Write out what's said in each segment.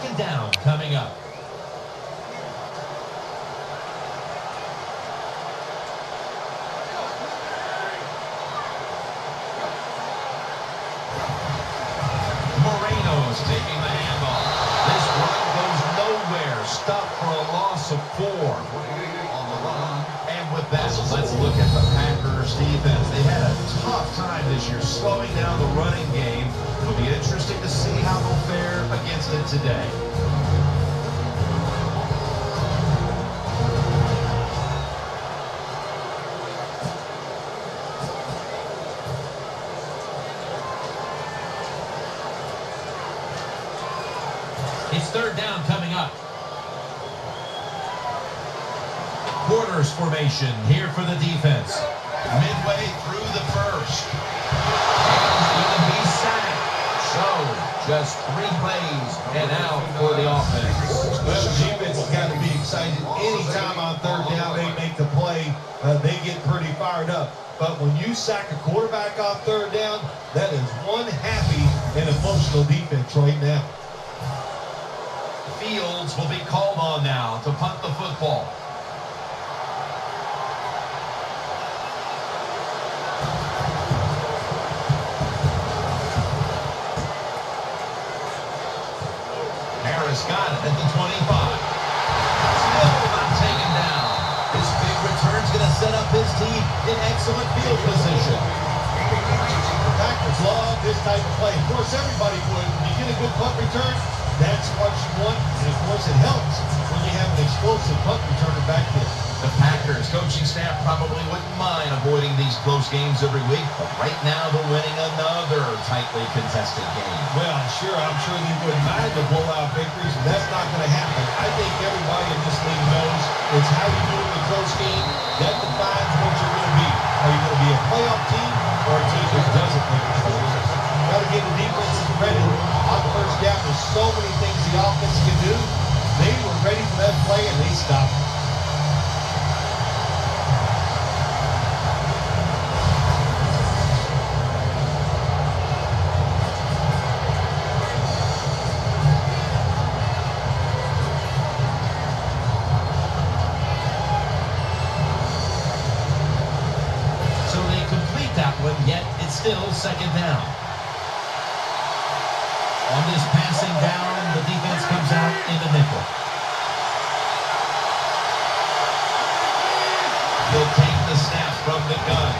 Second down coming up. Taking the handoff. This run goes nowhere. Stopped for a loss of 4 on the run. And with that, let's look at the Packers defense. They had a tough time this year slowing down the running game. It'll be interesting to see how they'll fare against it today. It's third down coming up. Quarters formation here for the defense. Midway through the first. And even be sacked. So, just 3 plays and out for the offense. Well, the defense has got to be excited. Anytime on third down they make the play, they get pretty fired up. But when you sack a quarterback on third down, that is one happy and emotional defense right now. Fields will be called on now to punt the football. Harris got it at the 25. Still not taken down. This big return's going to set up his team in excellent field position. The Packers love this type of play. Of course, everybody would. When you get a good punt return, that's what you want, and of course it helps when you have an explosive punt returner back there. The Packers coaching staff probably wouldn't mind avoiding these close games every week, but right now they're winning another tightly contested game. Well, I'm sure they wouldn't mind the blowout victories, but that's not going to happen. I think everybody in this league knows it's how you do in the close game that defines what you're going to be. Are you going to be a playoff team or a team that doesn't make the playoffs? Got to give the defense some credit. On first down, there's so many things the offense can do. They were ready for that play, and they stopped it. So they complete that one, yet it's still second down. On this passing down, the defense comes out in the nickel. He'll take the snap from the gun.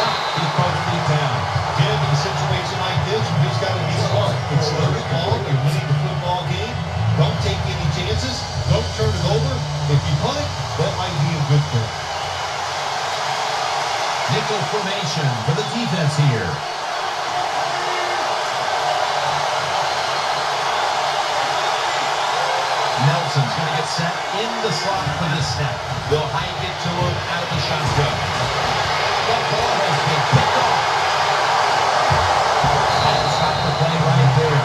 Not his both feet down. Jim, in a situation like this, you just got to be smart. It's third and long. You're winning the football game. Don't take any chances. Don't turn it over. If you punt it, that might be a good thing. Nickel formation for the defense here. Nelson's going to get set in the slot for this snap. They'll hike it to him out of the shotgun. The ball has been picked off. And stop the play right there.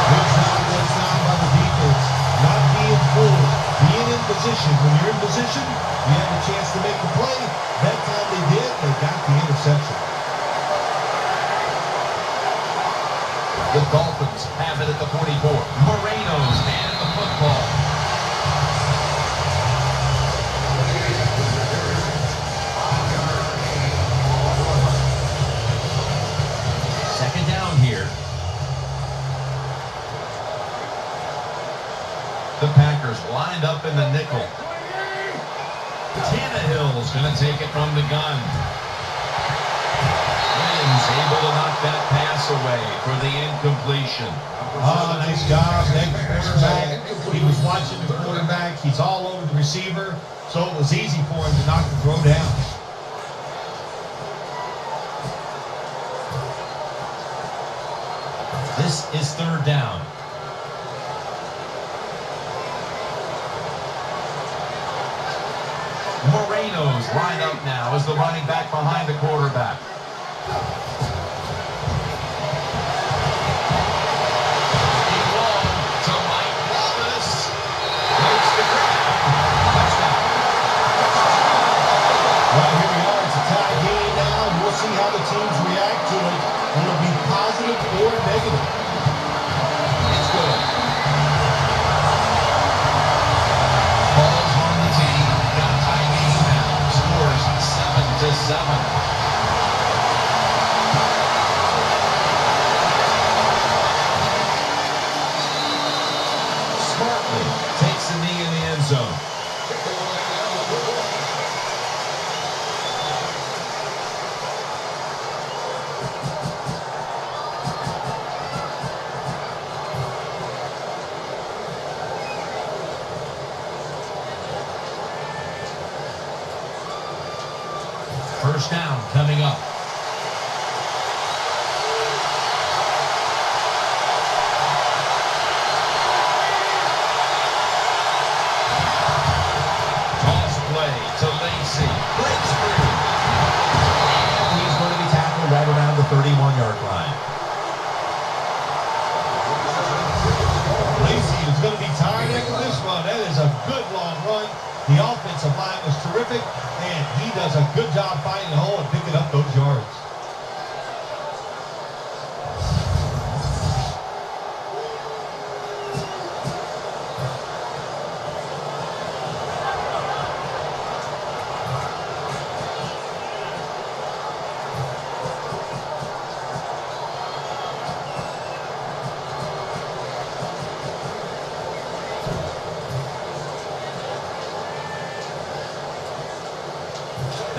Good job that time by the defense. Not being fooled. Being in position. When you're in position, you have a chance to make the play. That time they did. They got the interception. The Dolphins have it at the 44. Moreno's and the football. Second down here. The Packers lined up in the nickel. Tannehill's going to take it from the gun. Able to knock that pass away for the incompletion. Oh, nice job. Next quarterback. He was watching the quarterback. He's all over the receiver, so it was easy for him to knock the throw down. This is third down. Moreno's lined up now as the running back behind the quarterback. Well, here we are. It's a tie game now. We'll see how the teams react to Smartly takes the knee in the end zone. First down coming up. Toss play to Lacey. Breaks free. And he's going to be tackled right around the 31-yard line. Lacey is going to be tired after this run. That is a good long run. The offensive line was terrific, and he does a good job finding the hole and picking up those yards.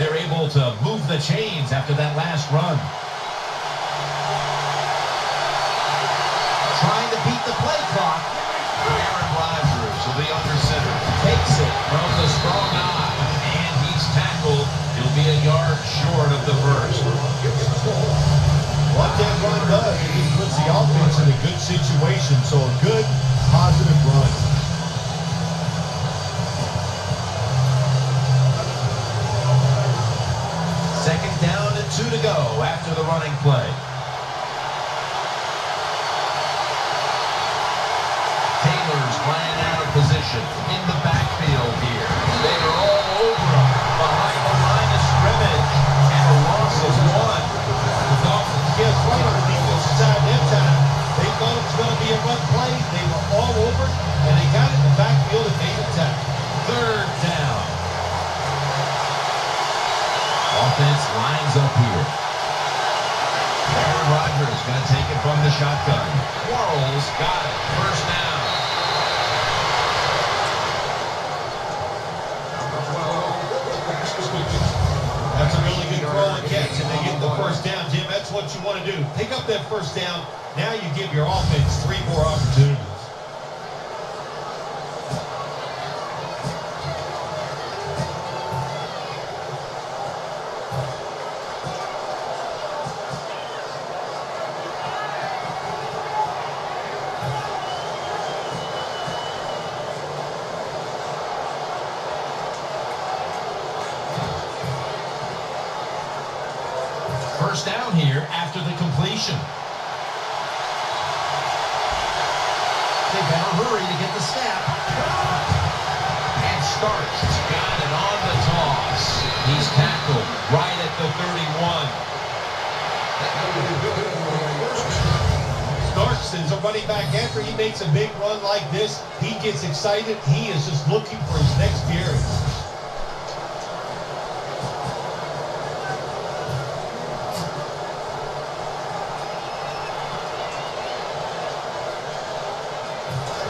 They're able to move the chains after that last run. Trying to beat the play clock. Rodgers will be under center. Takes it from the strong eye. And he's tackled. He'll be a yard short of the first. What that run does, it just puts the offense in a good situation. So a good, positive run. Second down and 2 to go after the running play. Taylor's playing out of position in the backfield here. They are all over him behind the line of scrimmage. And a loss is 1. The Dolphins, guess right on the defensive side that time. They thought it was going to be a run play. They were all over it, and they got it in the backfield and made a tackle. Third down. Offense lines up here. Rodgers going to take it from the shotgun. Quarless got it. First down. That's a really good throw and catch, and they get the first down, Jim. That's what you want to do. Pick up that first down. Now you give your offense 3 more opportunities. First down here after the completion. They better hurry to get the snap. And Starks got it on the toss. He's tackled right at the 31. Starks is a running back. After he makes a big run like this, he gets excited. He is just looking for his next carry.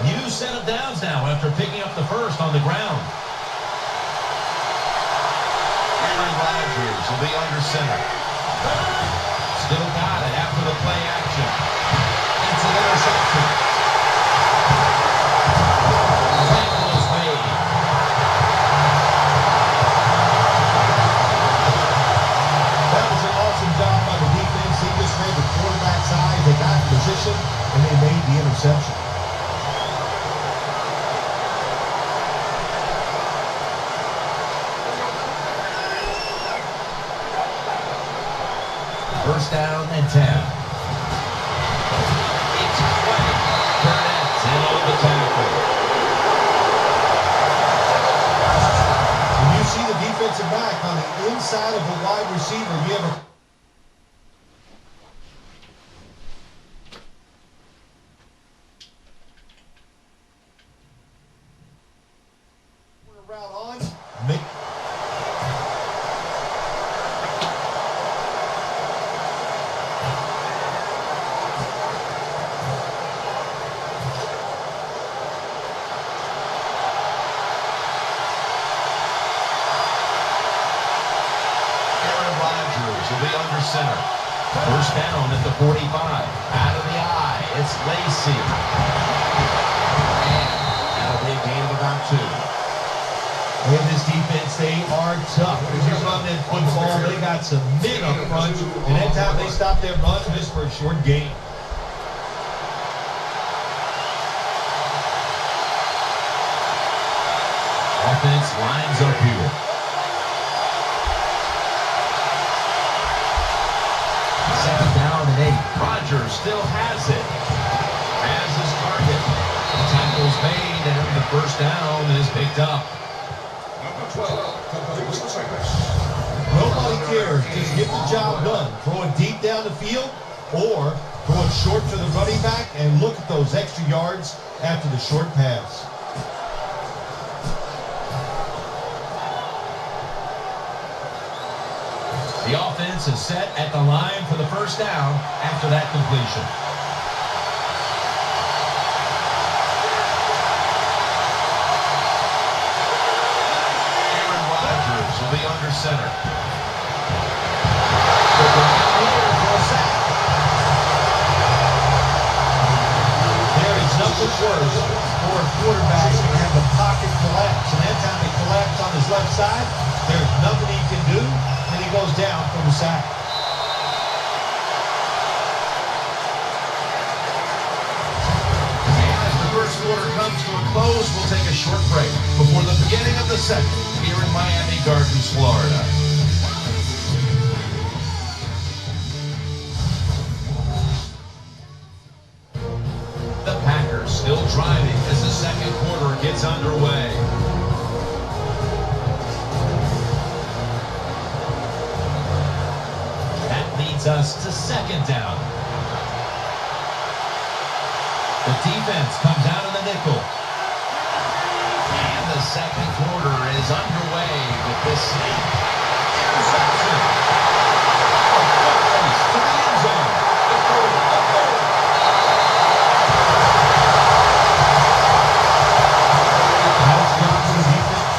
New set of downs now after picking up the first on the ground. Rodgers will be under center. Still got it after the play action. It's an interception. Tackle is made. That was an awesome job by the defense. They just read the quarterback's eyes. They got in position, and they made the interception. First down and 10. It's Clay. Burnett's in on the tackle. When you see the defensive back on the inside of a wide receiver, you have a route on. will be under center. First down at the 45. Out of the eye, it's Lacey. And that'll be a gain of about 2. And this defense, they are tough. As you run that football, they got some men up front. And that time they stopped their run just for a short gain. Offense lines up here. Second down and 8. Rodgers still has it. Has his target. The tackle's made and the first down is picked up. Nobody cares. Just get the job done. Throw it deep down the field or throw it short to the running back and look at those extra yards after the short pass. The offense is set at the line for the first down after that completion. Rodgers will be under center. There is nothing worse for a quarterback to have the pocket collapse. And that time he collapsed on his left side, there's nothing he can do, and he goes down from the sack. As the first quarter comes to a close, we'll take a short break before the beginning of the second here in Miami Gardens, Florida. The Packers still driving as the second quarter gets underway. That leads us to second down. The defense comes out in the nickel. And the second quarter is underway with this interception. Race to the end zone. Nice job for the defense.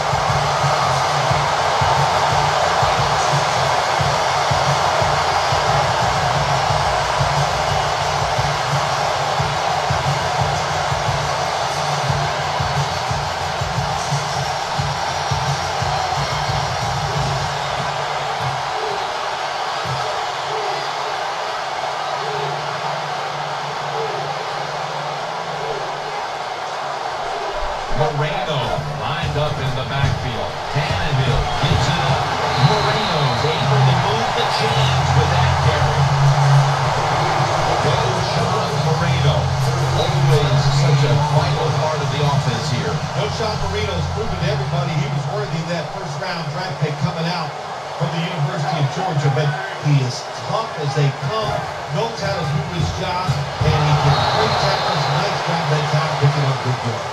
Moreno lined up in the backfield. Tannehill gives it up. Moreno's able to move the chains with that carry. Goes Sean Moreno. Always such a vital part of the offense here. Sean Moreno's proven to everybody he was worthy of that first-round draft pick coming out from the University of Georgia, but he is tough as they come, knows how to do his job, and he can break tackles. Nice job that time picking up good yards.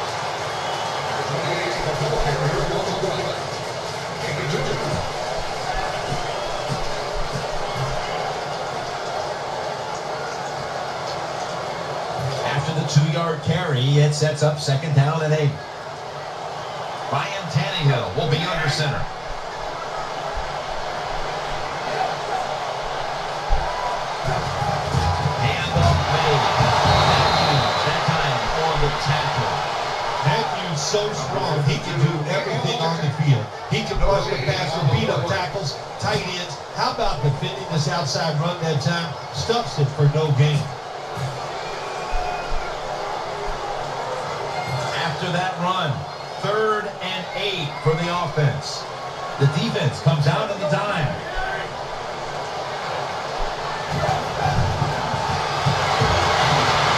After the 2-yard carry, it sets up second down and 8. Ryan Tannehill will be under center. Handoff made. Matthews that time on the tackle. Matthews so strong, he can do everything on the field. He can rush the passer, beat up tackles, tight ends. How about defending this outside run that time? Stuffs it for no gain. After that run, 3rd and 8 for the offense. The defense comes out on the dime.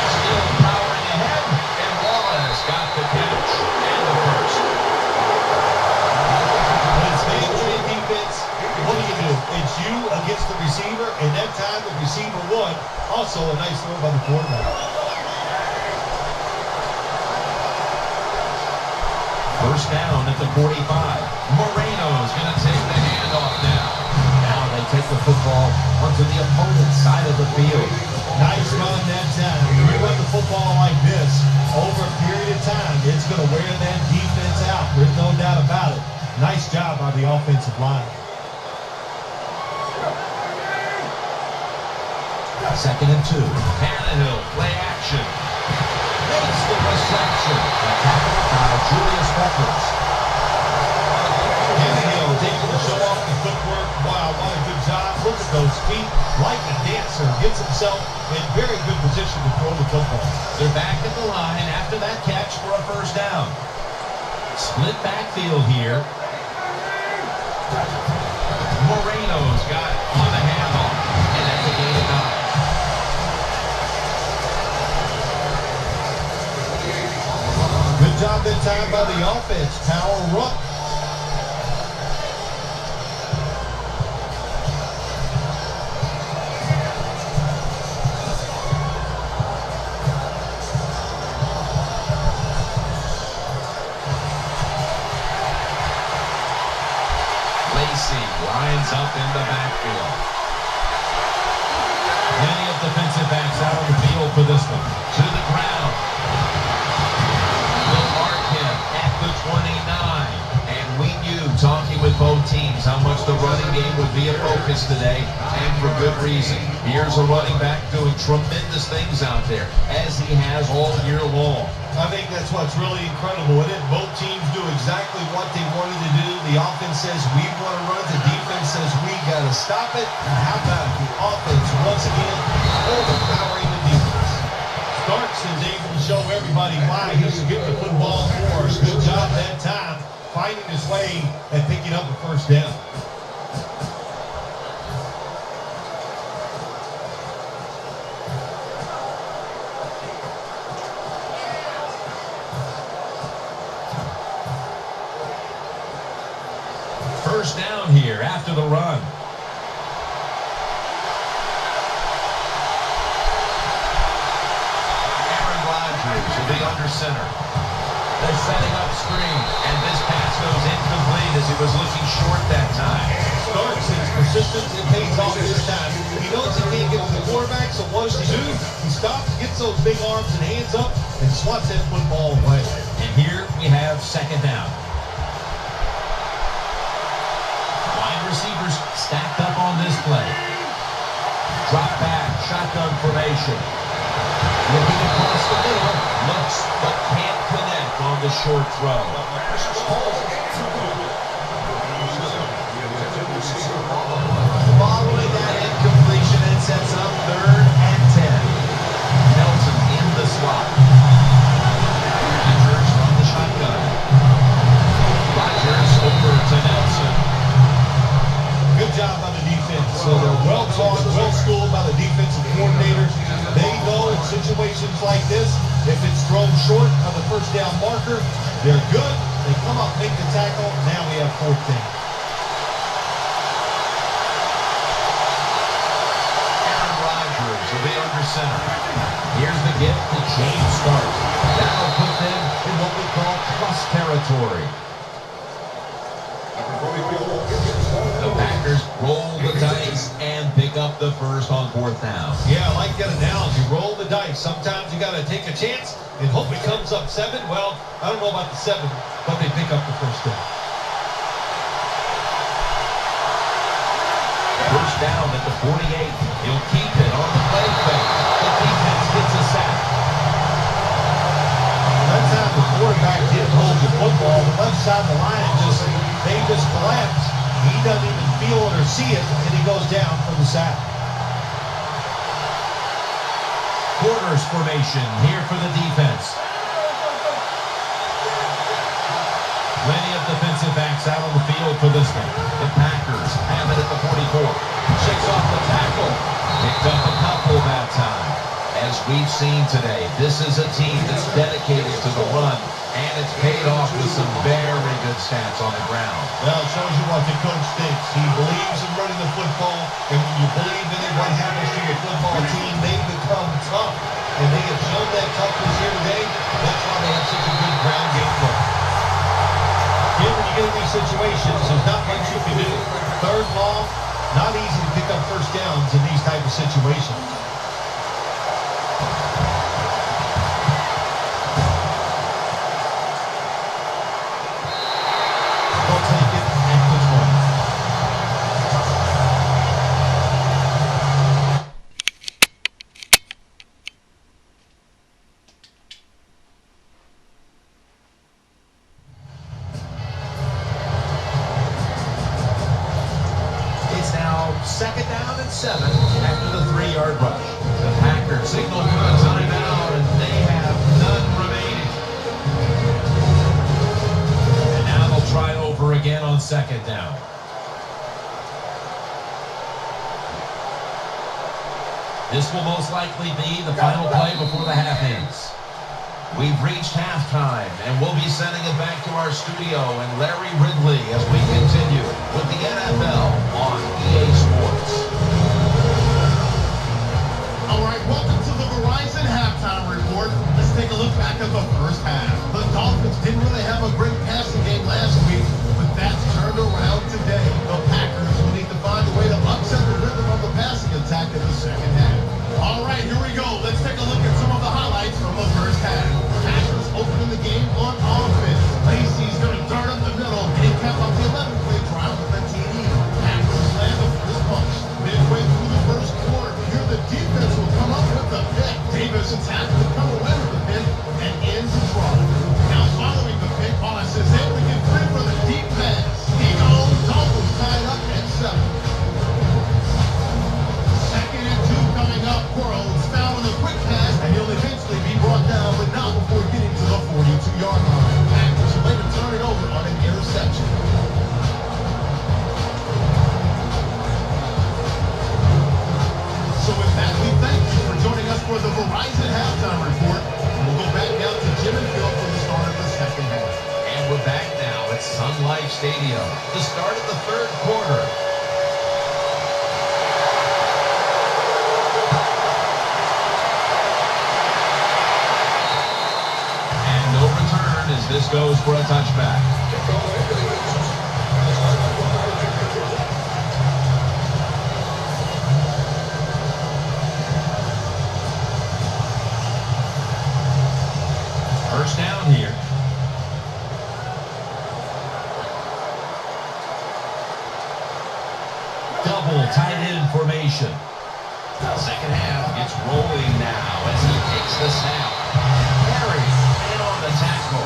Still powering ahead, and Quarless got the catch and the first. When it's man-to-man defense, what do? It's you against the receiver, and that time the receiver won. Also a nice throw by the quarterback. First down at the 45. Moreno's going to take the handoff now. Now they take the football onto the opponent's side of the field. Nice run that time. When you run the football like this, over a period of time, it's going to wear that defense out. There's no doubt about it. Nice job by the offensive line. 2nd and 2. Tannehill, play action. Makes the reception. A tackle by Julius Rodgers. Tannehill is able to show off the footwork. Wow, what a good job. Look at those feet. Like a dancer. Gets himself in very good position to throw the football. They're back at the line after that catch for a first down. Split backfield here. Moreno's got on the handoff. And that's a gain of 9. Good job that time by the offense. Power run. Lines up in the backfield. Many of defensive backs out on the field for this one. To the ground. Will mark him at the 29. And we knew, talking with both teams, how much the running game would be a focus today, and for good reason. Here's a running back doing tremendous things out there, as he has all year long. I think that's what's really incredible with it. Both teams do exactly what they wanted to do. The offense says we want to run. The defense says we got to stop it. And how about the offense once again overpowering the defense? Starks is able to show everybody why he should get the football for us. Good job that time, finding his way and picking up a first down. First down here after the run. Aaron Rodgers will be under center. They're setting up screen, and this pass goes incomplete as he was looking short that time. Starks is persistent and pays off this time. He knows he can't get to the quarterback, so what does he do? He stops, gets those big arms and hands up, and swats that football away. And here we have second down. Receivers stacked up on this play. Drop back, shotgun formation. Looking across the middle, looks but can't connect on the short throw. Following that incompletion, it sets up 3rd and 10. Nelson in the slot. Rodgers from the shotgun. Rodgers over to Nelson. Good job by the defense. So they're well taught, well schooled by the defensive coordinators. They know in situations like this, if it's thrown short of the first down marker, they're good. They come up, make the tackle. Now we have 4th down. Aaron Rodgers will be under center. Here's the gift to James Starks. That'll put them in what we call plus territory. The Packers roll the dice and pick up the first on 4th down. Yeah, I like that analogy. Roll the dice. Sometimes you got to take a chance and hope it comes up 7. Well, I don't know about the 7, but they pick up the first down. First down at the 48. He'll keep it on the play fake. The defense gets a sack. That time the quarterback didn't hold the football. The left side of the line, they just collapsed. He doesn't even feel it or see it, and he goes down for the sack. Quarters formation here for the defense. Plenty of defensive backs out on the field for this one. The Packers have it at the 44. Shakes off the tackle. Picked up a couple that time. As we've seen today, this is a team that's dedicated to the run, and it's paid off with some very good stats on the ground. Well, it shows you what the coach thinks. He believes in running the football, and when you believe in it, what happens to your football team? They become tough, and they have shown that toughness here today. That's why they have such a good ground game play. Here, when you get in these situations, there's not much you can do. 3rd long, not easy to pick up first downs in these type of situations. second down and 7 after the 3-yard rush. The Packers signal for a timeout, and they have none remaining. And now they'll try over again on second down. This will most likely be the final play before the half ends. We've reached halftime, and we'll be sending it back to our studio and Larry Ridley as we continue with the NFL on EA Sports. All right, welcome to the Verizon Halftime Report. Let's take a look back at the first half. The Dolphins didn't really have a great passing game last week, but that's turned around today. The Packers will need to find a way to upset the rhythm of the passing attack in the second half. All right, here we go. Let's take a look at some of the highlights from the first half. Packers opening the game on offense. Lacey's going to dart up the middle, and he kept up the 11-play drive with a TD. Packers land the first punch. Midway through the first quarter, here the defense will come up with the pick. Davison's had to come away with the pick and ends the drive. Now following the pick, Quarless is able to get free for the deep pass. He goes. Dolphins tied up at 7. Second and 2 coming up. Quarless found on a quick pass, and he'll eventually be brought down, but not before getting to the 42-yard line. Packers will later turn it over on an interception. So with that, we thank you for joining us for the Verizon Halftime Report. We'll go back down to Jim and Phil for the start of the second half. And we're back now at Sun Life Stadium, the start of the third quarter. And no return as this goes for a touchback. First down here. Double tight end formation. Second half gets rolling now as he takes the snap. Harry in on the tackle.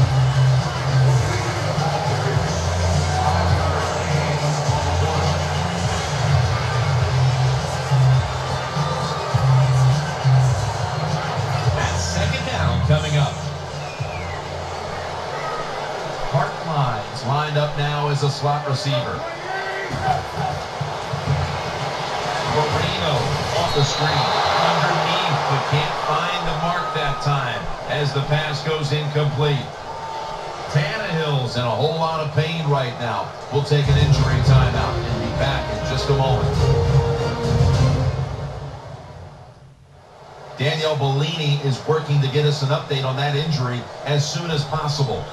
That's second down coming up. Lines lined up now as a slot receiver. Moreno off the screen, underneath, but can't find the mark that time as the pass goes incomplete. Tannehill's in a whole lot of pain right now. We'll take an injury timeout and be back in just a moment. Danielle Bellini is working to get us an update on that injury as soon as possible.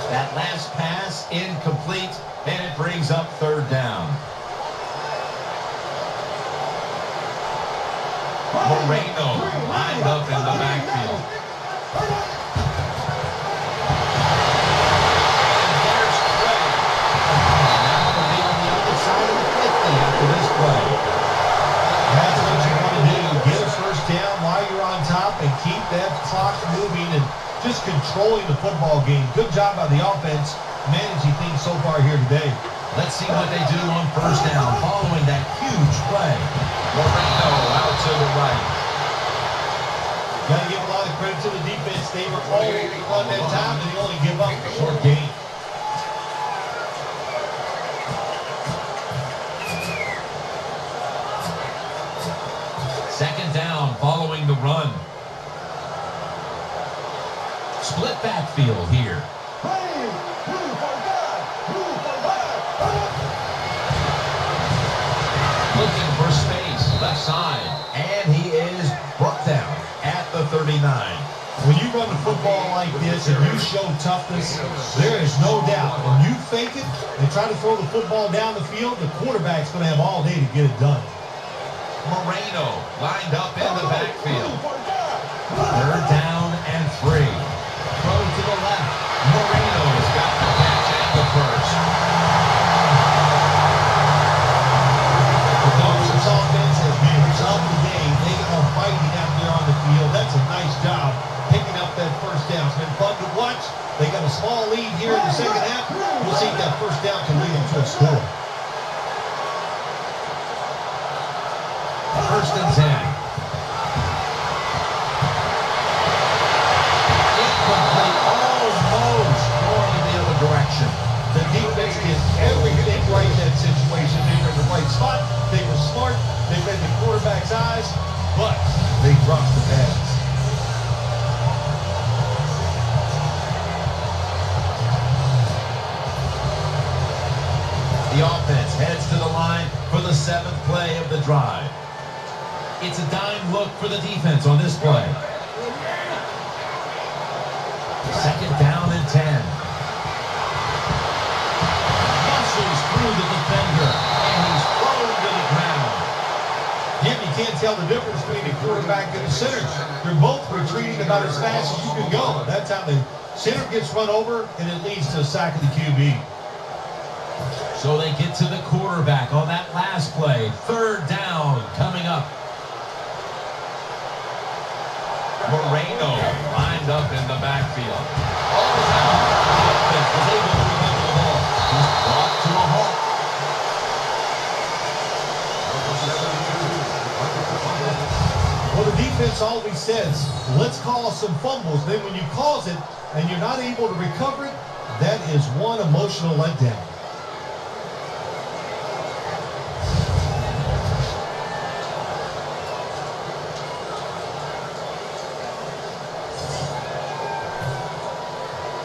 That last pass incomplete, and it brings up third down. Moreno lined up in the backfield. And there's Trey. Now we'll be on the other side of the 50 after this play. That's what you want to do. Get a first down while you're on top and keep that clock moving and just controlling the football game. Good job by the offense managing things so far here today. Let's see what they do on first down following that huge play. Moreno out to the right. Got to give a lot of credit to the defense. They were all on that time, and they only give up a short gain. Second down following the run. Split backfield here. Looking for space, left side, and he is brought down at the 39. When you run the football like this and you show toughness, there is no doubt. When you fake it and try to throw the football down the field, the quarterback's going to have all day to get it done. Moreno lined up in the backfield. Third down and 3. Throw to the left. Moreno's got the catch and the first. The Dolphins offense has been resolved today. They are fighting out there on the field. That's a nice job picking up It's been fun to watch. They got a small lead here in the second half. We'll see if that first down can lead them to a score. First and 10. Incomplete, almost going in the other direction. The defense did everything right in that situation. They were in the right spot. They were smart. They read the quarterback's eyes, but they dropped the pass. The offense heads to the line for the 7th play of the drive. It's a dime look for the defense on this play. Second down and 10. Muscles through the defender, and he's thrown to the ground. Yeah, you can't tell the difference between the quarterback and the center. They're both retreating about as fast as you can go. That's how the center gets run over, and it leads to a sack of the QB. So they get to the quarterback on that last play. Third down coming up. Moreno lined up in the backfield. All the time, the offense was able to recover the ball. He's brought to a halt. Well, the defense always says, let's cause some fumbles. Then when you cause it and you're not able to recover it, that is one emotional letdown.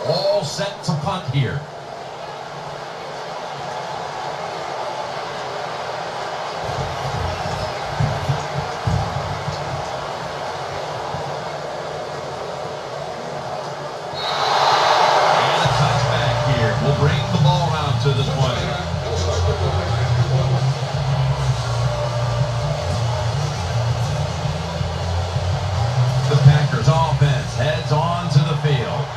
All set to punt here. And a touchback here will bring the ball around to the 20. The Packers offense heads on to the field.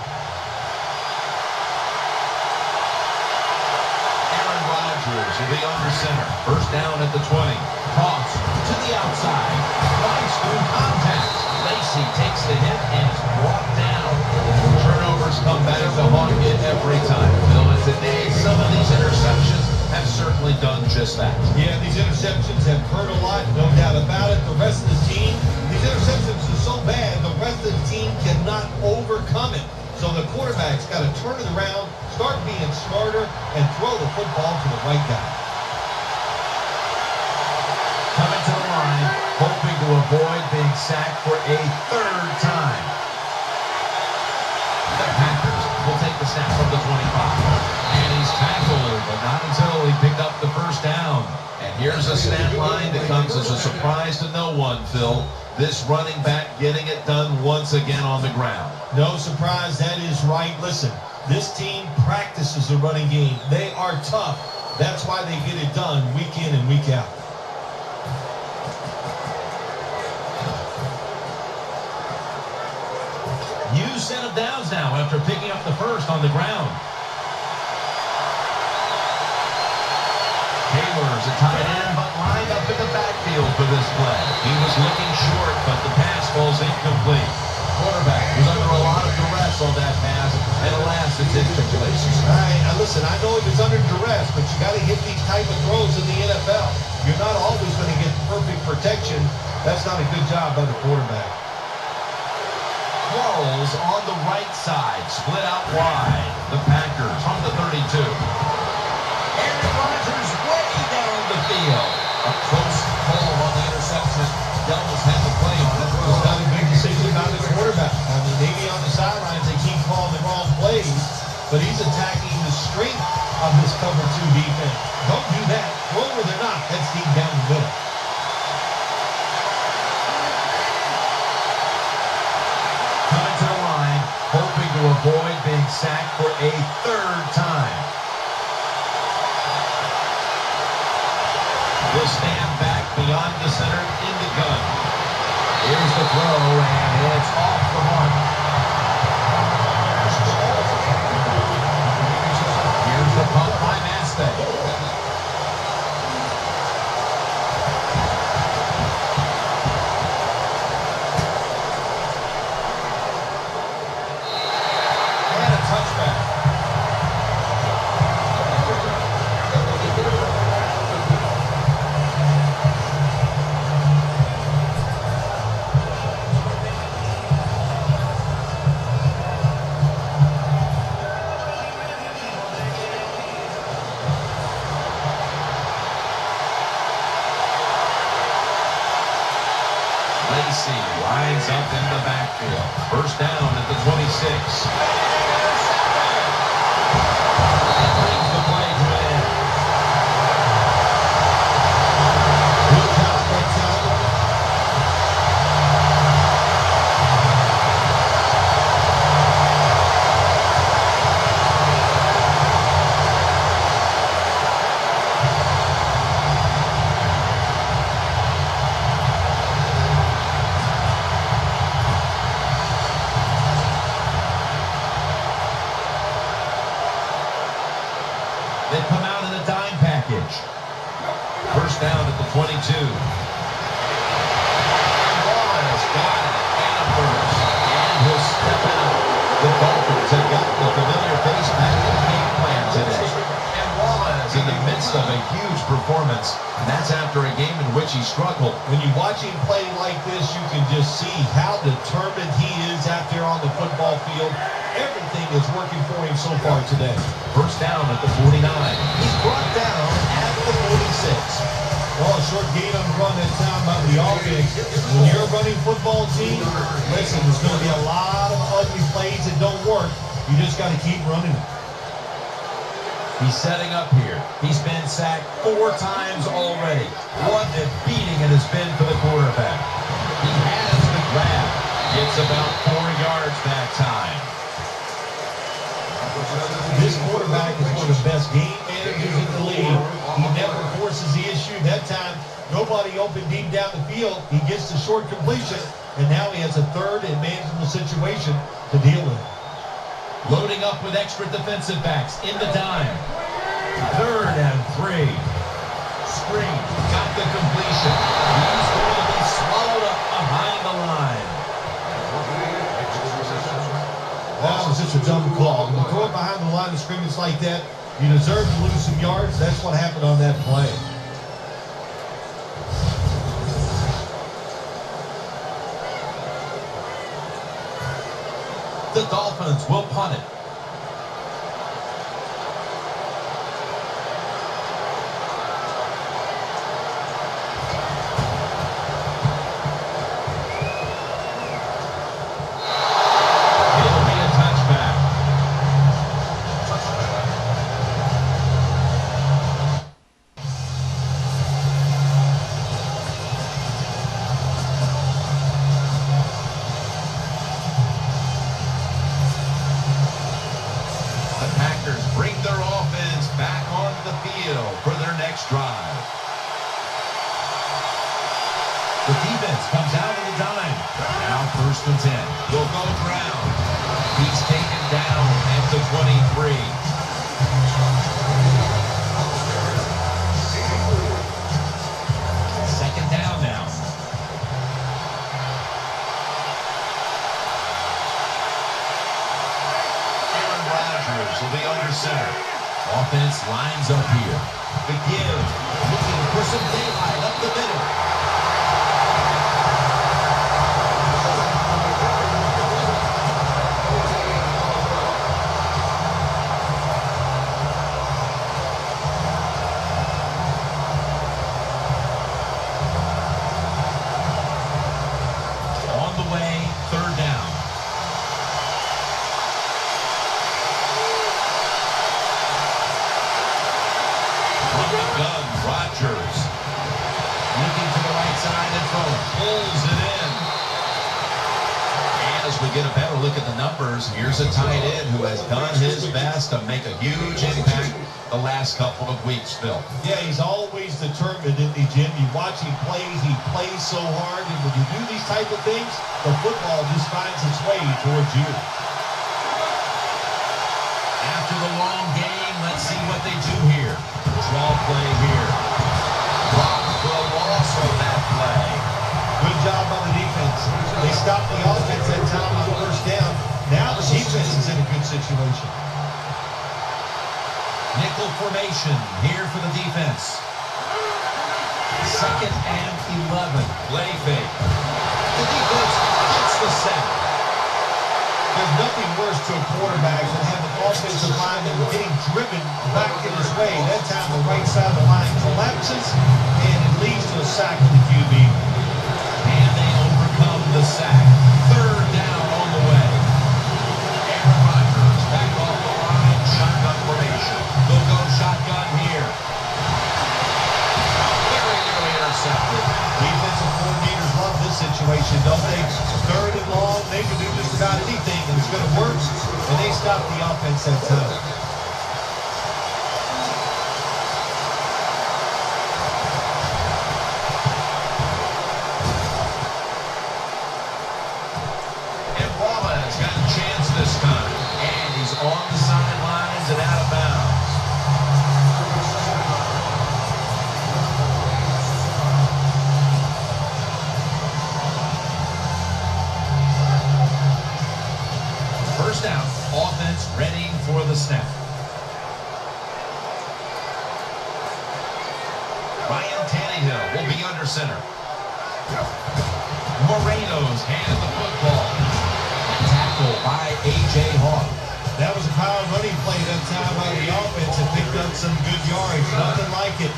Rodgers will be under center. First down at the 20. Toss to the outside. Runs through contact. Lacey takes the hit and is brought down. Turnovers come back to haunt you every time. Bill, and today some of these interceptions have certainly done just that. Yeah, these interceptions have hurt a lot, no doubt about it. The rest of the team, these interceptions are so bad, the rest of the team cannot overcome it. So the quarterback's got to turn it around, start being smarter, and throw the football to the right guy. Coming to the line, hoping to avoid being sacked for a third time. The Packers will take the snap from the 25. And he's tackled, but not until he picked up the first down. And here's a stat line that comes as a surprise to no one, Phil. This running back getting it done once again on the ground. No surprise, that is right. Listen, this team practices the running game. They are tough. That's why they get it done week in and week out. New set of downs now after picking up the first on the ground. Taylor's a tight end, but lined up in the backfield for this play. He was looking short, but the pass falls incomplete. Quarterback was under a lot of duress on that pass, and alas, it's incomplete. Listen, I know he was under duress, but you got to hit these type of throws in the NFL. You're not always going to get perfect protection. That's not a good job by the quarterback. Quarless on the right side, split out wide. The Packers on the 32. Aaron Rodgers way down the field. A close call on the interception. Delmas had the play on it. It's not a big decision by the quarterback. I mean, maybe on the sidelines they keep calling the wrong plays, but he's attacking the strength of this cover 2 defense. Don't do that. Throw where they're not. That's deep down the middle. Coming to the line, hoping to avoid being sacked for a third time. Will stand back beyond the center in the gun. Here's the throw, and it's off the mark. Here's the pump by Madsden. That brings the play to an end. Good job by Talbot. They come out in a dime package. First down at the 22. Quarless got it. And a first. And he'll step out. The Dolphins have got the familiar face back in the game plan today. And Quarless in the midst of a huge performance. And that's after a game in which he struggled. When you watch him play like this, you can just see how determined he is out there on the football field. Everything is working for him so far today. First down at the 49. He's brought down at the 46. Well, a short gain on the run that time by the offense. When you're a running football team, listen, there's going to be a lot of ugly plays that don't work. You just got to keep running it. He's setting up here. He's been sacked 4 times already. What a beating it has been for the quarterback. He has the grab. Gets about 4 yards that time. This quarterback is one of the best game managers in the league. He never forces the issue. That time, nobody open deep down the field. He gets the short completion, and now he has a third and manageable situation to deal with. Loading up with extra defensive backs in the dime. 3rd and 3. Screen. Got the completion. He's going to be swallowed up behind the line. That was just a dumb call. When you throw it behind the line of scrimmage like that, you deserve to lose some yards. That's what happened on that play. The Dolphins will punt it. The defense comes out of the dime. Now 1st and 10. They'll go Brown. He's taken down at the 23. Second down now. Rodgers will be under center. Offense lines up here. The give. Looking for some daylight up the middle. On the way, 3rd down. From the gun, Rodgers. Looking to the right side and throw. Pulls it in. And as we get a better look at the numbers, here's a tight end who has done his best to make a huge impact the last couple of weeks, Phil. Yeah, he's always determined, isn't he, Jim? You watch him play, he plays so hard, and when you do these type of things, the football just finds its way towards you. After the long game, let's see what they do here. Draw play here. Block for a loss on that play. Good job by the defense. They stopped the offense that time on 1st down. Now the defense is in a good situation. Nickel formation here for the defense. 2nd and 11. Play fake. The defense gets the sack. There's nothing worse to a quarterback than having offensive linemen getting driven back in his way. That time the right side of the line collapses, and it leads to a sack for the QB. And they overcome the sack. 3rd down on the way. was going to work, and they stopped the offense that time. And Quarless got a chance this time, and he's on the sidelines and out of bounds. First down, offense ready for the snap. Ryan Tannehill will be under center. Moreno's hand the football. Tackle by A.J. Hawk. That was a power running play that time by the offense and picked up some good yards. Nothing like it.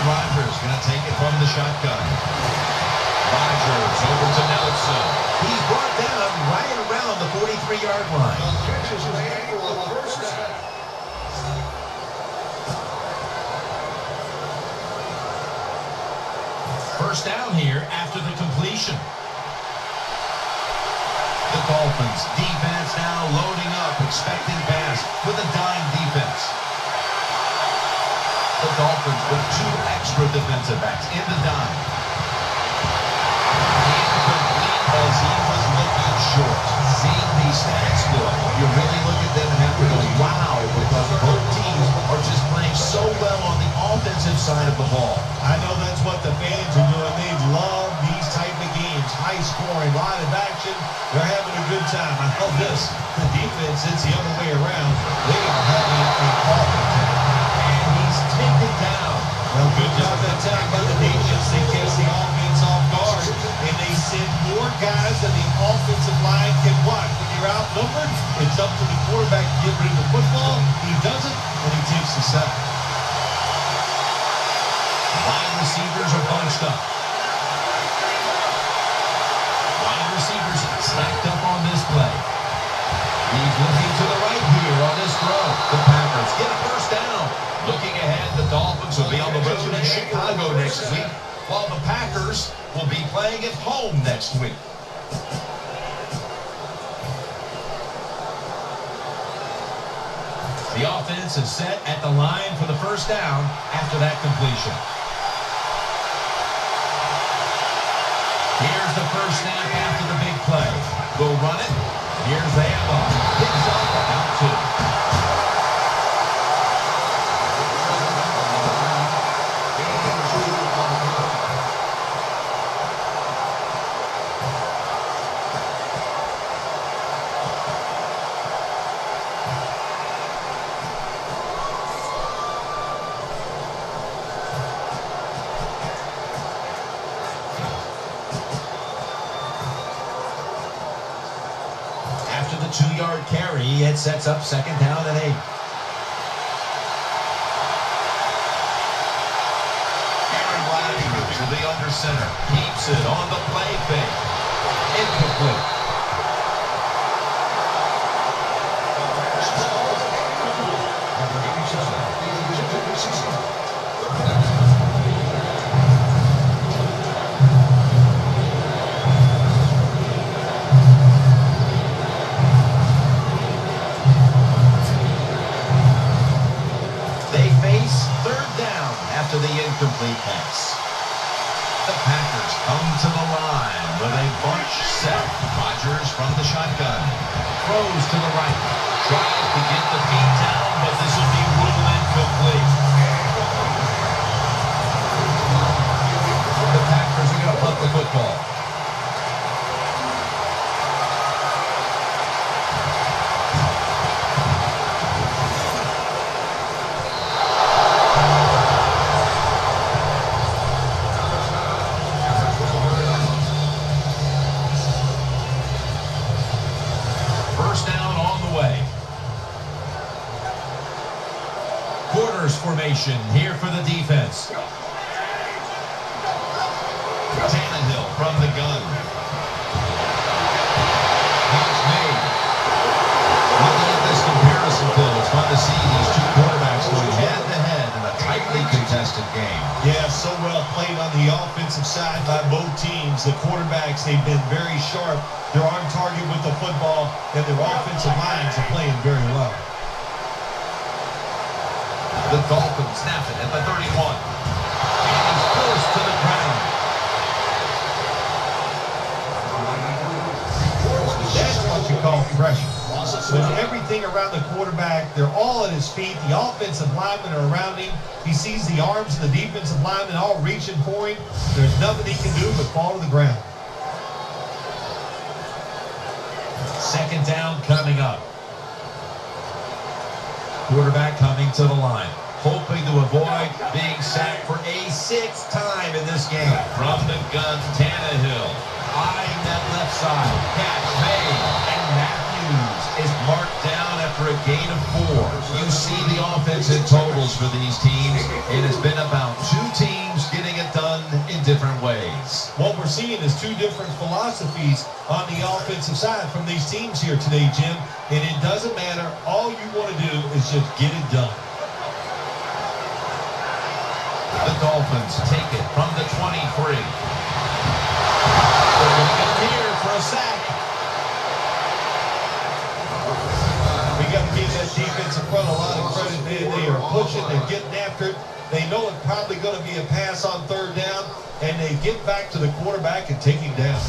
Rodgers going to take it from the shotgun. Rodgers over to Nelson. He's brought down right around the 43-yard line. First down here after the completion. The Dolphins defense now loading up, expecting pass with a dime defense. The Dolphins with 2 extra defensive backs in the dime. Incomplete as he was looking short. Seeing these stats, though, you really look at them and have to go, wow, because both teams are just playing so well on the offensive side of the ball. I know that's what the fans are doing. They love these type of games. High scoring, lot of action. They're having a good time. I know this. The defense, it's the other way around. They are having a ball time. Taken down. Well, good job that time by the defense. They catch the offense off guard, and they send more guys than the offensive line can watch. When you're outnumbered, it's up to the quarterback to get rid of the football. He doesn't, and he takes the sack. Wide receivers are bunched up. Wide receivers stacked up on this play. He's looking to the right here on this throw. The Packers get a first down. Looking ahead, the Dolphins will be on the road in Chicago next week, while the Packers will be playing at home next week. The offense is set at the line for the first down after that completion. Here's the first snap after the big play. We'll run it. Here's the handoff. Picks up about 2. After the 2-yard carry, it sets up second down and 8. Rodgers will be under center. Keeps it on the play fake. Incomplete. After the incomplete pass. The Packers come to the line with a bunch set. Rodgers from the shotgun. Throws to the right. Tries to get the feet down, but this will be ruled incomplete. The Packers are going to punt the football. reverse formation here for the defense. Tannehill from the gun. Pass made. Looking at this comparison, Phil, it's fun to see these two quarterbacks going head-to-head in a tightly contested game. Yeah, so well played on the offensive side by both teams. The quarterbacks, they've been very sharp. They're on target with the football, and their offensive lines are playing very well. The Dolphins snap it at the 31. And he's forced to the ground. That's what you call pressure. When everything around the quarterback, they're all at his feet. The offensive linemen are around him. He sees the arms of the defensive linemen all reaching for him. There's nothing he can do but fall to the ground. Second down coming up. Quarterback coming to the line, hoping to avoid being sacked for a sixth time in this game. From the gun, Tannehill, eyeing that left side. Catch made, and Matthews is marked down after a gain of 4. You see the offensive totals for these teams. It has been about two teams getting it done in different ways. What we're seeing is two different philosophies on the offensive side from these teams here today, Jim. And it doesn't matter. All you want to do is just get it done. The Dolphins take it from the 23. They're going to get here for a sack. We got to give that defensive front a lot of credit. They are pushing, they're getting after it. They know it's probably going to be a pass on third down, and they get back to the quarterback and take him down.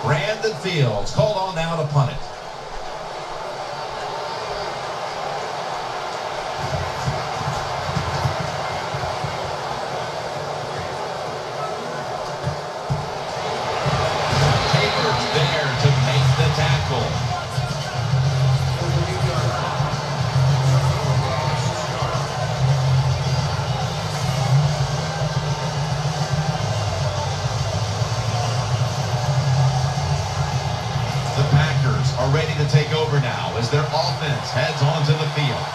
Brandon Fields called on now to punt it. Taker's there to make the tackle. Are ready to take over now as their offense heads onto the field.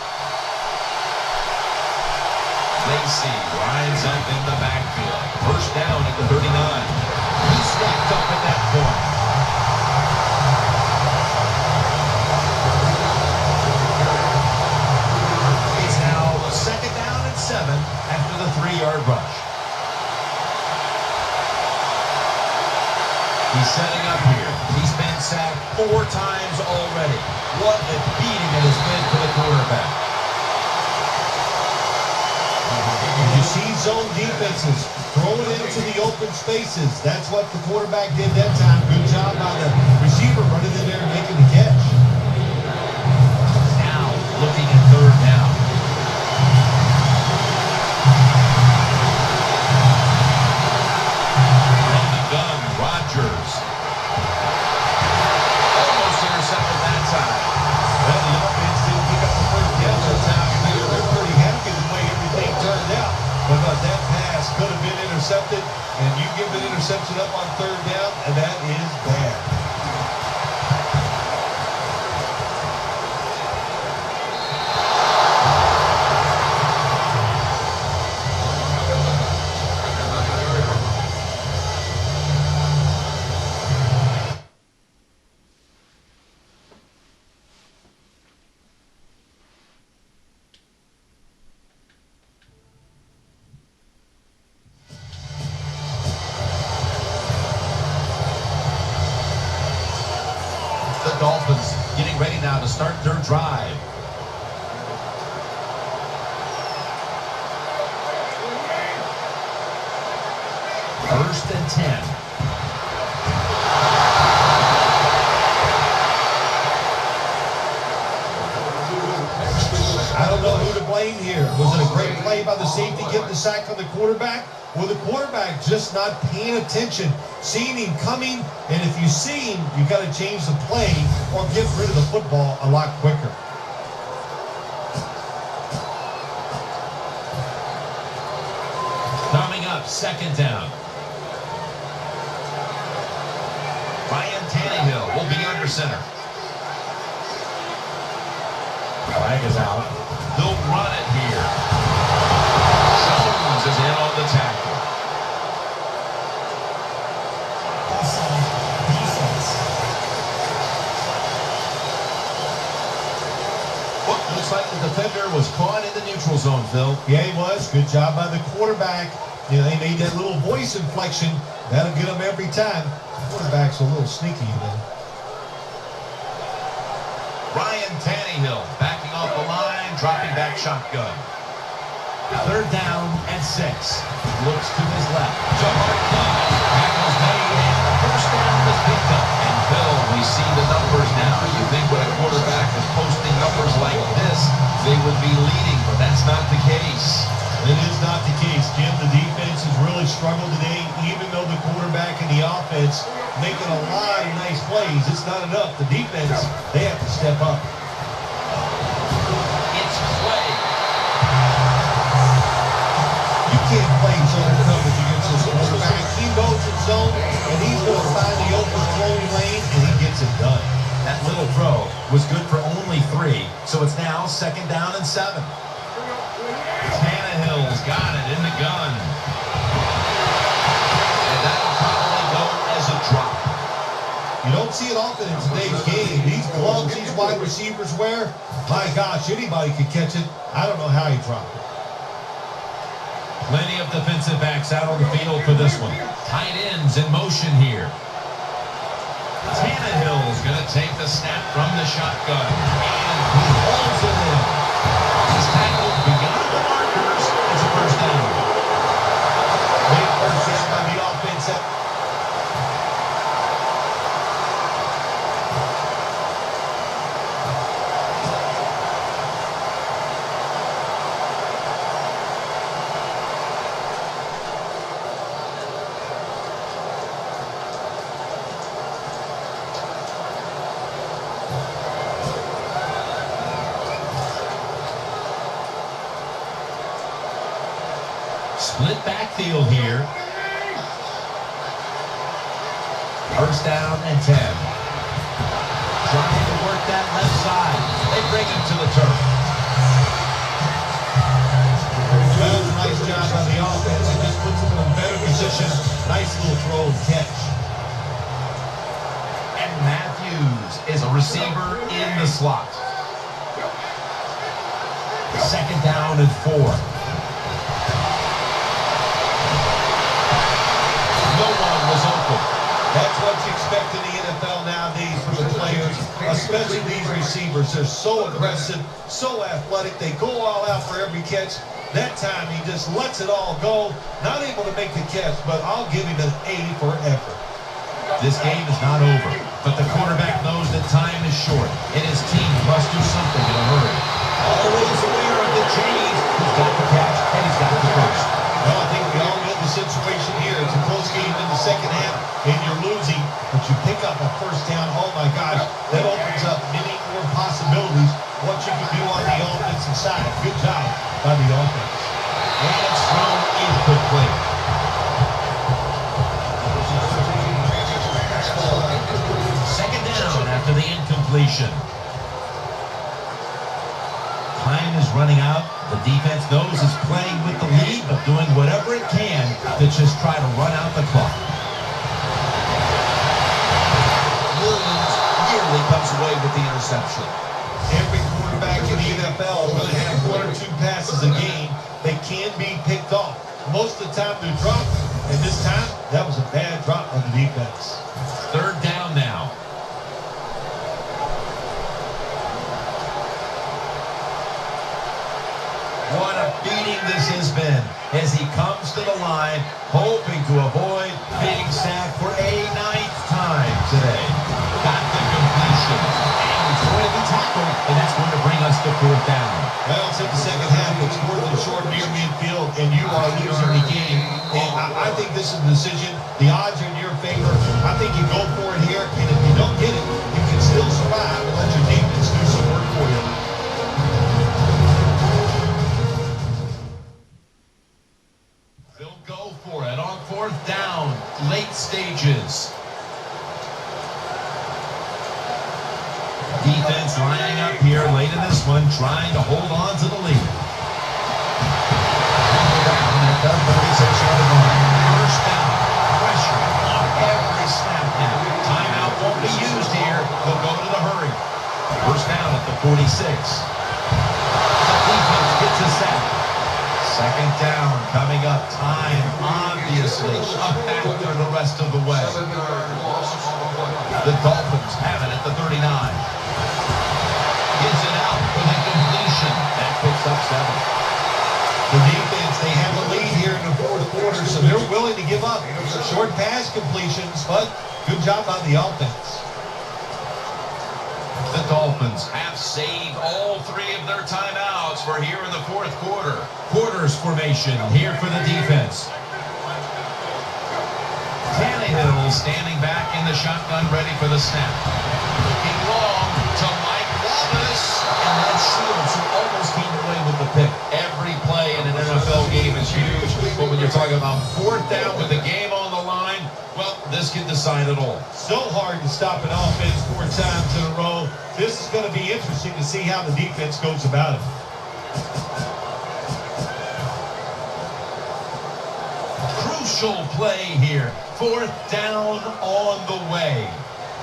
Lacey lines up in the backfield. First down at the 39. He's stacked up at that point. It's now second down and 7 after the 3-yard rush. He's setting up here. He's been sacked 4 times already. What a beating it has been for the quarterback. You see zone defenses throw it into the open spaces. That's what the quarterback did that time. Good job by the receiver running in there and making the catch. Now looking at third down. From the gun, Rodgers. Almost intercepted that time. Well, the offense didn't pick up the first down that time. They're pretty happy with the way everything turned out. Because that pass could have been intercepted, and you give an interception up on third down, and that is bad. The Dolphins getting ready now to start their drive. First and 10. I don't know who to blame here. Was it a great play by the safety getting the sack on the quarterback? Or the quarterback just not paying attention, seeing him coming, and if you see him, you got to change the play or get rid of the football a lot quicker. Coming up, second down. Ryan Tannehill will be under center. flag is out. They'll run it here. Jones is in on the tackle. Looks like the defender was caught in the neutral zone, Phil. Yeah, he was. Good job by the quarterback. You know, they made that little voice inflection. That'll get them every time. The quarterback's a little sneaky today. Ryan Tannehill backing off the line, dropping back shotgun. Third down and 6. Looks to his left. Jordy tackles made, and the first down is picked up. And Phil, we see the numbers now. You think when a quarterback is posting numbers like this, they would be leading, but that's not the case. It is not the case, Jim. The defense has really struggled today, even though the quarterback and the offense making a lot of nice plays. It's not enough. The defense, they have to step up. It's Clay. You can't play zone coverage against this quarterback. He knows his zone, and he's going to find the open throwing lane, and he gets it done. That little throw was good for only 3, so it's now 2nd down and 7. Tannehill's got it in the gun. And that'll probably go as a drop. You don't see it often in today's game. These gloves these wide receivers wear, my gosh, anybody could catch it. I don't know how he dropped it. Plenty of defensive backs out on the field for this one. Tight ends in motion here. Tannehill's going to take the snap from the shotgun. And he holds it in. He's tackled beyond the markers. It's a first down. Big first down by the offense. Split backfield here. First down and 10. Trying to work that left side. They bring him to the turf. Well, nice job by the offense. It just puts them in a better position. Nice little throw and catch. And Matthews is a receiver in the slot. 2nd down and 4. That's what you expect in the NFL nowadays from the players, especially these receivers. They're so aggressive, so athletic. They go all out for every catch. That time, he just lets it all go. Not able to make the catch, but I'll give him an A for effort. This game is not over, but the quarterback knows that time is short, and his team must do something in a hurry. Always aware of the change. He's got the catch, and he's got the first. Well, I think we all know the situation here. It's a close game in the second half, and you're losing, but you pick up a first down. Oh, my gosh, that opens up many more possibilities what you can do on the offensive side. Good job by the offense. And it's thrown incomplete. Second down after the incompletion. Time is running out. The defense knows it's playing with the lead, but doing whatever it can to just try to run out the clock. Williams nearly comes away with the interception. Every quarterback in the NFL is going to have 1 or 2 passes a game. They can be picked off. Most of the time they're dropped, and this time that was a bad drop on the defense. 3rd down now. What a beating this has been as he comes to the line, hoping to avoid being sacked for a 9th time today. Got the completion, and he's going to be tackled, and that's going to bring us to 4th down. Well, it's in the second half. It's 4th and short near midfield, and you are losing the game. And I think this is a decision. The odds are in your favor. I think you go for it here, and if you don't get it, you can still survive and let your defense do some work for you. They'll go for it on 4th down, late stages. Defense lining up here late in this one. trying to hold on to the lead. Down at the 46-yard line. First down. Pressure on every snap now. Timeout won't be used here. They'll go to the hurry. First down at the 46. The defense gets a sack. Second down coming up. Time, obviously, a factor the rest of the way. The Dolphins have it at the 39. Gets it out with a completion. That picks up 7. The defense, they have a lead here in the fourth quarter, so they're willing to give up short pass completions, but good job on the offense. The Dolphins have saved all 3 of their timeouts for here in the fourth quarter. Quarters formation here for the defense. Tannehill standing back in the shotgun, ready for the snap. Looking long to Mike Wallace, and that's Shields, who almost came away with the pick. Every play in an NFL game is huge, but when you're talking about fourth down with the game on the line, well, this can decide it all. So hard to stop an offense 4 times in a row. This is going to be interesting to see how the defense goes about it. Crucial play here. Fourth down on the way.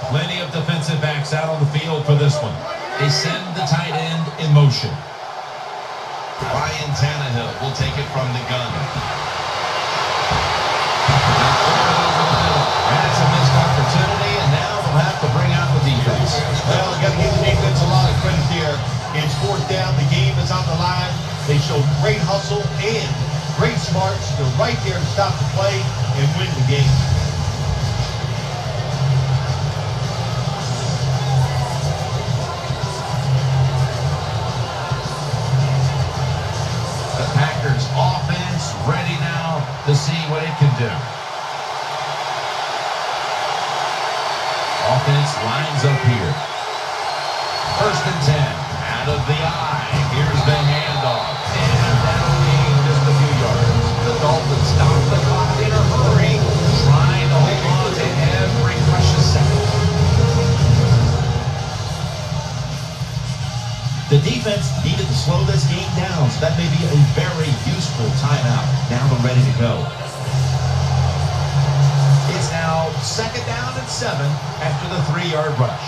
Plenty of defensive backs out on the field for this one. They send the tight end in motion. Ryan Tannehill will take it from the gun. That's a missed opportunity, and now they'll have to bring out the defense. Well, you got to give the defense a lot of credit here. It's fourth down. The game is on the line. They showed great hustle and great smarts. They're right there to stop the play and win the game. The Packers offense ready now to see what it can do. Offense lines up here. First and 10. Out of the eye. Here's the handoff. And that'll gain just a few yards. The Dolphins stop the clock in a hurry, trying to hold on to every precious second. The defense needed to slow this game down, so that may be a very useful timeout. Now they're ready to go. It's now second down and 7 after the 3-yard rush.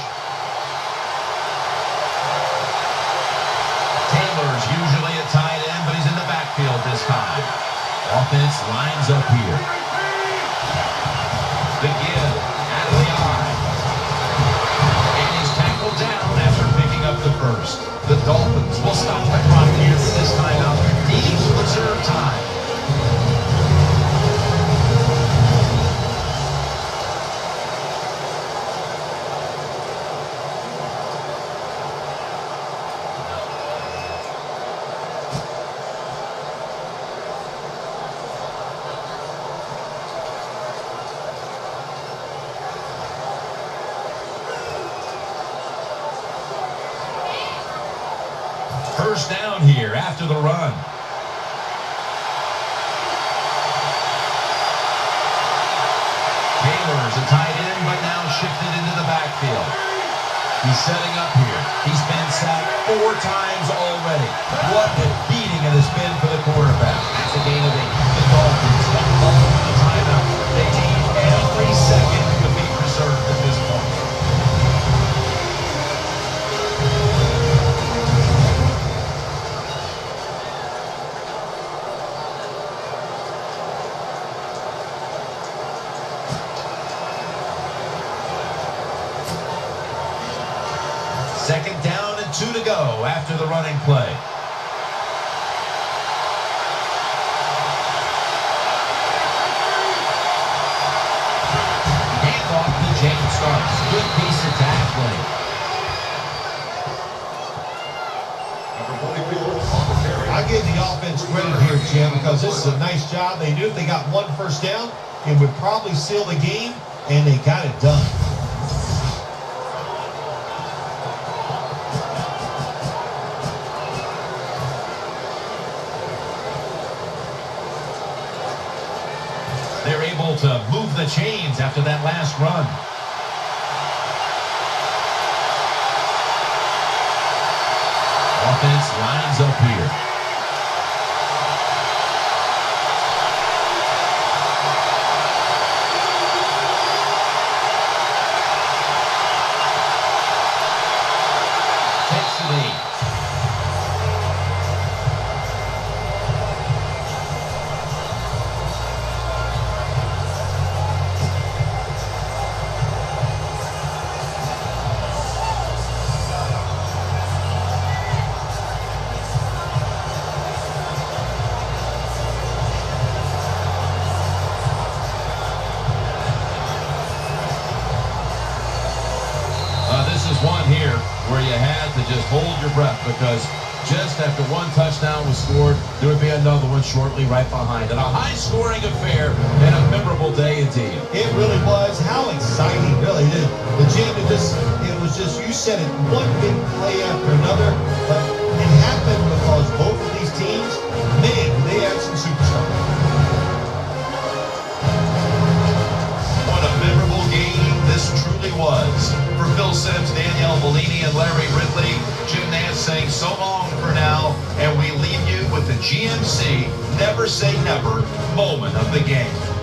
Taylor's usually a tight end, but he's in the backfield this time. Offense lines up here. The give out of the eye. And he's tackled down after picking up the first. The Dolphins will stop the clock here for this timeout. Deep reserve time. First down here after the run. Taylor's a tight end, but now shifted into the backfield. He's setting up here. He's been sacked 4 times already. What a beating it has been for the quarterback. That's a gain of 8. The Dolphins have called the timeout. They need every second to be preserved at this point. Second down and 2 to go after the running play. Handoff to James Starks. Good piece of tackling. I give the offense credit here, Jim, because this is a nice job. They knew if they got 1 first down, it would probably seal the game, and they got it done. They're able to move the chains after that last run. Offense because just after one touchdown was scored, there would be another one shortly right behind it. A high-scoring affair and a memorable day indeed. It really was. How exciting, really. The game, it was just, you said it, one big play after another, but it happened because both of these teams, man, they had some superstars. What a memorable game this truly was. For Phil Sims, Danielle Bellini, and Larry Ridley, Jim Nance saying so long for now, and we leave you with the GMC Never Say Never moment of the game.